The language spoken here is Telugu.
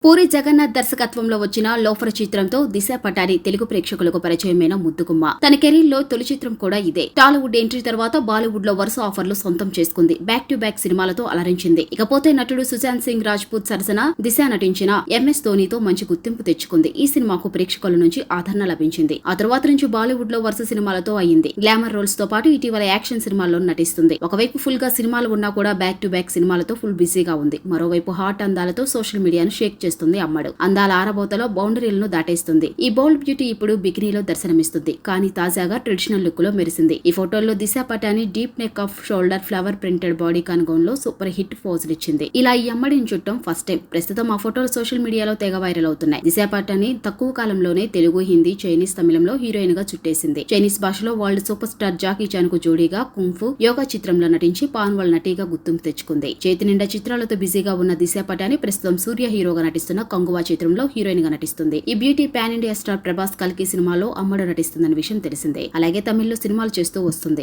పూరి జగన్నాథ్ దర్శకత్వంలో వచ్చిన లోఫర్ చిత్రంతో దిశ పటాని తెలుగు ప్రేక్షకులకు పరిచయమైన ముద్దుగుమ్మ. తన కెరీర్ లో తొలి చిత్రం కూడా ఇదే. టాలీవుడ్ ఎంట్రీ తర్వాత బాలీవుడ్ లో వరుస ఆఫర్లు సొంతం చేసుకుంది. బ్యాక్ టు బ్యాక్ సినిమాలతో అలరించింది. ఇకపోతే నటుడు సుశాంత్ సింగ్ రాజ్పూత్ సరసన దిశ నటించిన ఎంఎస్ ధోనితో మంచి గుర్తింపు తెచ్చుకుంది. ఈ సినిమాకు ప్రేక్షకుల నుంచి ఆదరణ లభించింది. ఆ తర్వాత నుంచి బాలీవుడ్ లో వరుస సినిమాలతో అయింది. గ్లామర్ రోల్స్ తో పాటు ఇటీవల యాక్షన్ సినిమాల్లో నటిస్తుంది. ఒకవైపు ఫుల్ గా సినిమాలు ఉన్నా కూడా బ్యాక్ టు బ్యాక్ సినిమాలతో ఫుల్ బిజీగా ఉంది. మరోవైపు హాట్ అందాలతో సోషల్ మీడియాను షేక్ చేస్తుంది అమ్మడు. అందాల ఆరబోతలో బౌండరీలను దాటేస్తుంది. ఈ బోల్డ్ బ్యూటీ ఇప్పుడు బికినీలో దర్శనమిస్తుంది. కానీ తాజాగా ట్రెడిషనల్ లుక్ లో మెరిసింది. ఈ ఫోటోల్లో Disha Patani deep neck off shoulder flower printed body con gown లో సూపర్ హిట్ పోజులు ఇచ్చింది. ఇలా ఈ అమ్మడిని చుట్టం ఫస్ట్ టైం. ప్రస్తుతం ఆ ఫోటోలు సోషల్ మీడియాలో తెగ వైరల్ అవుతున్నాయి. దిశ పటాని తక్కువ కాలంలోనే తెలుగు, హిందీ, చైనీస్, తమిళంలో హీరోయిన్ గా చుట్టేసింది. చైనీస్ భాషలో world super star Jackie Chan కు జోడీగా కుంఫు యోగా చిత్రంలో నటించి పాన్వాల్ నటిగా గుర్తింపు తెచ్చుకుంది. చేతి నిండా చిత్రాలతో బిజీగా ఉన్న దిశ పటాని ప్రస్తుతం సూర్య హీరోగా నటిస్తున్న కంగువా చిత్రంలో హీరోయిన్ గా నటిస్తుంది. ఈ beauty pan India star Prabhas కల్కి సినిమాలో అమ్మడు నటిస్తుందన్న విషయం తెలిసిందే. అలాగే తమిళ్లో సినిమాలు చేస్తూ వస్తుంది.